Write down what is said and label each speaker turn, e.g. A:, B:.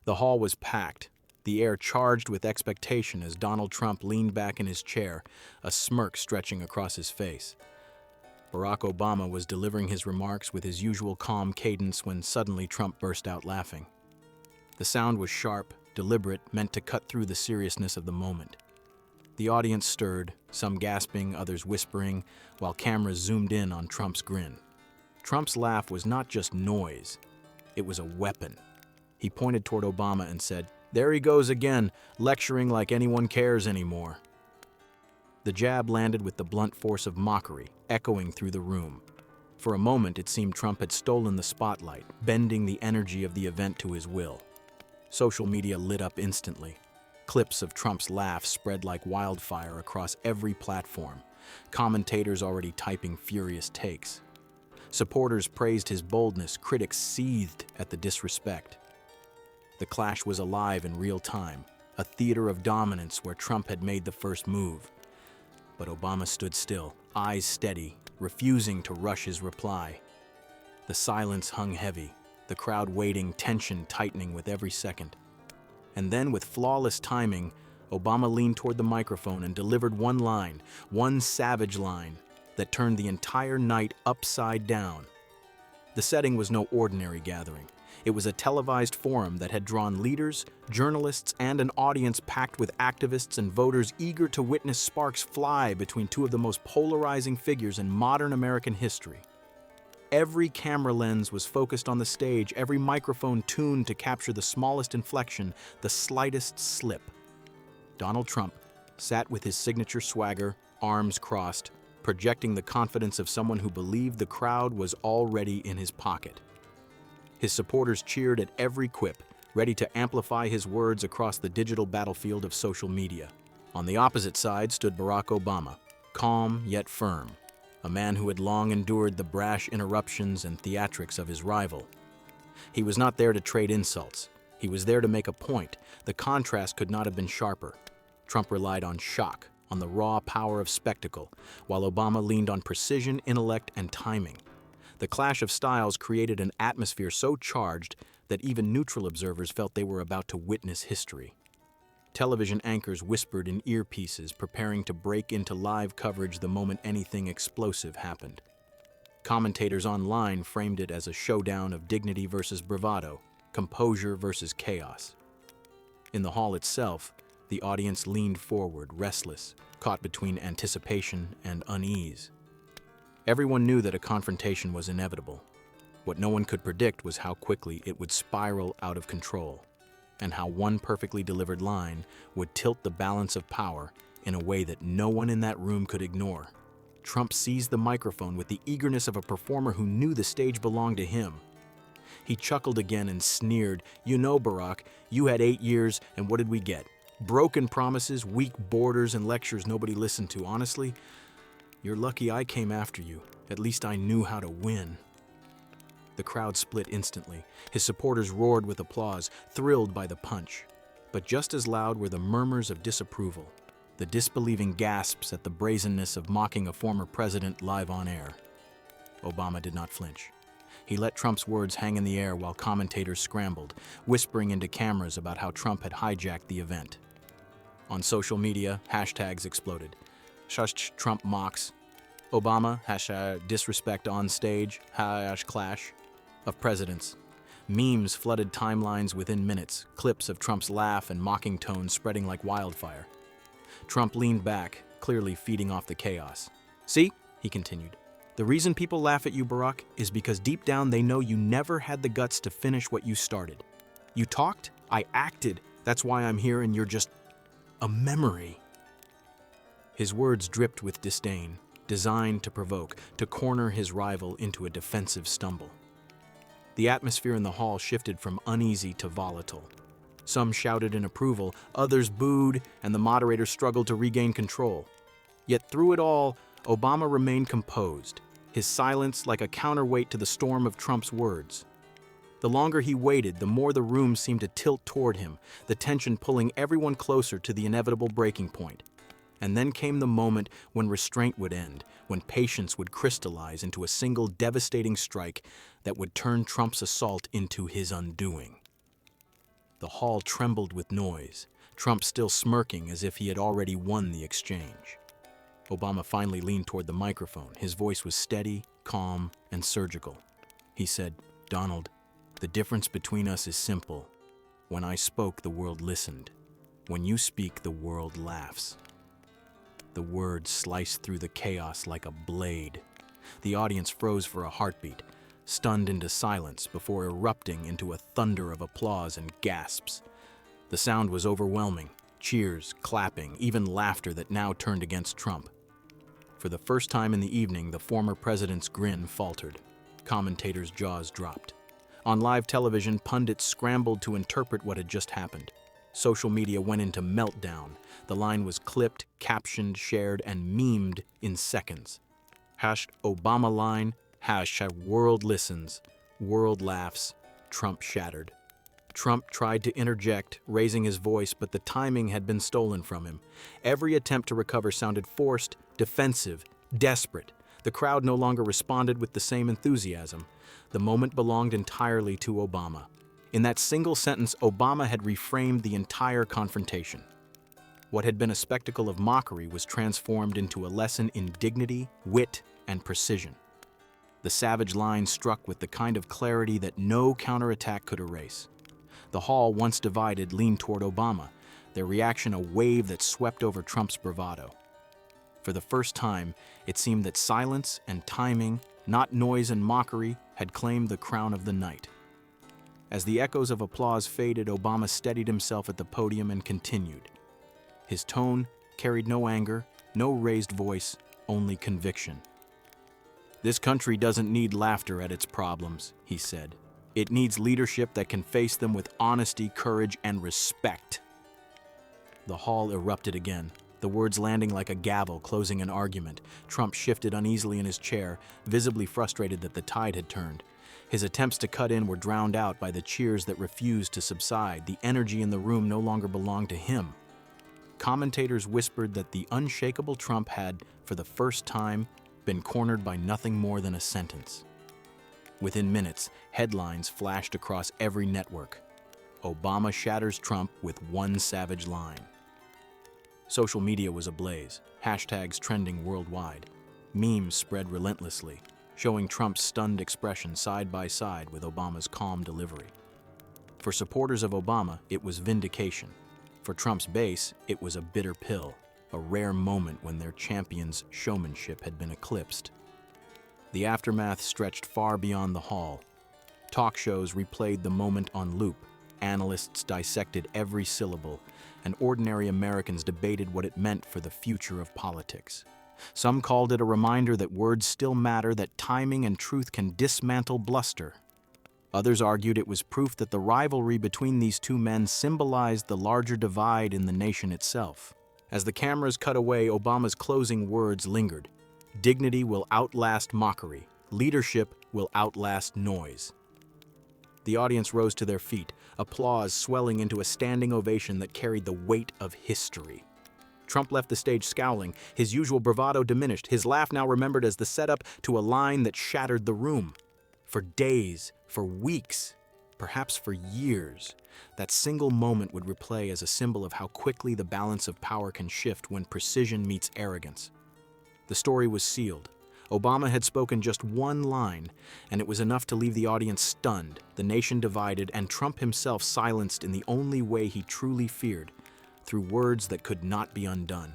A: The hall was packed, the air charged with expectation as Donald Trump leaned back in his chair, a smirk stretching across his face. Barack Obama was delivering his remarks with his usual calm cadence when suddenly Trump burst out laughing. The sound was sharp, deliberate, meant to cut through the seriousness of the moment. The audience stirred, some gasping, others whispering, while cameras zoomed in on Trump's grin. Trump's laugh was not just noise, it was a weapon. He pointed toward Obama and said, "There he goes again, lecturing like anyone cares anymore." The jab landed with the blunt force of mockery, echoing through the room. For a moment, it seemed Trump had stolen the spotlight, bending the energy of the event to his will. Social media lit up instantly. Clips of Trump's laugh spread like wildfire across every platform, commentators already typing furious takes. Supporters praised his boldness, critics seethed at the disrespect. The clash was alive in real time, a theater of dominance where Trump had made the first move. But Obama stood still, eyes steady, refusing to rush his reply. The silence hung heavy, the crowd waiting, tension tightening with every second. And then, with flawless timing, Obama leaned toward the microphone and delivered one line, one savage line, that turned the entire night upside down. The setting was no ordinary gathering. It was a televised forum that had drawn leaders, journalists, and an audience packed with activists and voters eager to witness sparks fly between two of the most polarizing figures in modern American history. Every camera lens was focused on the stage, every microphone tuned to capture the smallest inflection, the slightest slip. Donald Trump sat with his signature swagger, arms crossed, projecting the confidence of someone who believed the crowd was already in his pocket. His supporters cheered at every quip, ready to amplify his words across the digital battlefield of social media. On the opposite side stood Barack Obama, calm yet firm, a man who had long endured the brash interruptions and theatrics of his rival. He was not there to trade insults. He was there to make a point. The contrast could not have been sharper. Trump relied on shock, on the raw power of spectacle, while Obama leaned on precision, intellect, and timing. The clash of styles created an atmosphere so charged that even neutral observers felt they were about to witness history. Television anchors whispered in earpieces, preparing to break into live coverage the moment anything explosive happened. Commentators online framed it as a showdown of dignity versus bravado, composure versus chaos. In the hall itself, the audience leaned forward, restless, caught between anticipation and unease. Everyone knew that a confrontation was inevitable. What no one could predict was how quickly it would spiral out of control, and how one perfectly delivered line would tilt the balance of power in a way that no one in that room could ignore. Trump seized the microphone with the eagerness of a performer who knew the stage belonged to him. He chuckled again and sneered, "You know, Barack, you had 8 years, and what did we get? Broken promises, weak borders, and lectures nobody listened to. Honestly, you're lucky I came after you. At least I knew how to win." The crowd split instantly. His supporters roared with applause, thrilled by the punch. But just as loud were the murmurs of disapproval, the disbelieving gasps at the brazenness of mocking a former president live on air. Obama did not flinch. He let Trump's words hang in the air while commentators scrambled, whispering into cameras about how Trump had hijacked the event. On social media, hashtags exploded. #Trump mocks, Obama, #disrespect on stage, #clash of presidents. Memes flooded timelines within minutes, clips of Trump's laugh and mocking tones spreading like wildfire. Trump leaned back, clearly feeding off the chaos. "See," he continued, "the reason people laugh at you, Barack, is because deep down they know you never had the guts to finish what you started. You talked, I acted. That's why I'm here, and you're just a memory." His words dripped with disdain, designed to provoke, to corner his rival into a defensive stumble. The atmosphere in the hall shifted from uneasy to volatile. Some shouted in approval, others booed, and the moderator struggled to regain control. Yet through it all, Obama remained composed, his silence like a counterweight to the storm of Trump's words. The longer he waited, the more the room seemed to tilt toward him, the tension pulling everyone closer to the inevitable breaking point. And then came the moment when restraint would end, when patience would crystallize into a single devastating strike that would turn Trump's assault into his undoing. The hall trembled with noise, Trump still smirking as if he had already won the exchange. Obama finally leaned toward the microphone. His voice was steady, calm, and surgical. He said, "Donald, the difference between us is simple. When I spoke, the world listened. When you speak, the world laughs." The words sliced through the chaos like a blade. The audience froze for a heartbeat, stunned into silence before erupting into a thunder of applause and gasps. The sound was overwhelming. Cheers, clapping, even laughter that now turned against Trump. For the first time in the evening, the former president's grin faltered. Commentators' jaws dropped. On live television, pundits scrambled to interpret what had just happened. Social media went into meltdown. The line was clipped, captioned, shared, and memed in seconds. #Obama line, #world listens, world laughs, Trump shattered. Trump tried to interject, raising his voice, but the timing had been stolen from him. Every attempt to recover sounded forced, defensive, desperate. The crowd no longer responded with the same enthusiasm. The moment belonged entirely to Obama. In that single sentence, Obama had reframed the entire confrontation. What had been a spectacle of mockery was transformed into a lesson in dignity, wit, and precision. The savage line struck with the kind of clarity that no counterattack could erase. The hall, once divided, leaned toward Obama, their reaction a wave that swept over Trump's bravado. For the first time, it seemed that silence and timing, not noise and mockery, had claimed the crown of the night. As the echoes of applause faded, Obama steadied himself at the podium and continued. His tone carried no anger, no raised voice, only conviction. "This country doesn't need laughter at its problems," he said. "It needs leadership that can face them with honesty, courage, and respect." The hall erupted again, the words landing like a gavel closing an argument. Trump shifted uneasily in his chair, visibly frustrated that the tide had turned. His attempts to cut in were drowned out by the cheers that refused to subside. The energy in the room no longer belonged to him. Commentators whispered that the unshakable Trump had, for the first time, been cornered by nothing more than a sentence. Within minutes, headlines flashed across every network. Obama shatters Trump with one savage line. Social media was ablaze, hashtags trending worldwide. Memes spread relentlessly, showing Trump's stunned expression side by side with Obama's calm delivery. For supporters of Obama, it was vindication. For Trump's base, it was a bitter pill, a rare moment when their champion's showmanship had been eclipsed. The aftermath stretched far beyond the hall. Talk shows replayed the moment on loop. Analysts dissected every syllable, and ordinary Americans debated what it meant for the future of politics. Some called it a reminder that words still matter, that timing and truth can dismantle bluster. Others argued it was proof that the rivalry between these two men symbolized the larger divide in the nation itself. As the cameras cut away, Obama's closing words lingered. "Dignity will outlast mockery. Leadership will outlast noise." The audience rose to their feet, applause swelling into a standing ovation that carried the weight of history. Trump left the stage scowling, his usual bravado diminished, his laugh now remembered as the setup to a line that shattered the room. For days, for weeks, perhaps for years, that single moment would replay as a symbol of how quickly the balance of power can shift when precision meets arrogance. The story was sealed. Obama had spoken just one line, and it was enough to leave the audience stunned, the nation divided, and Trump himself silenced in the only way he truly feared, through words that could not be undone.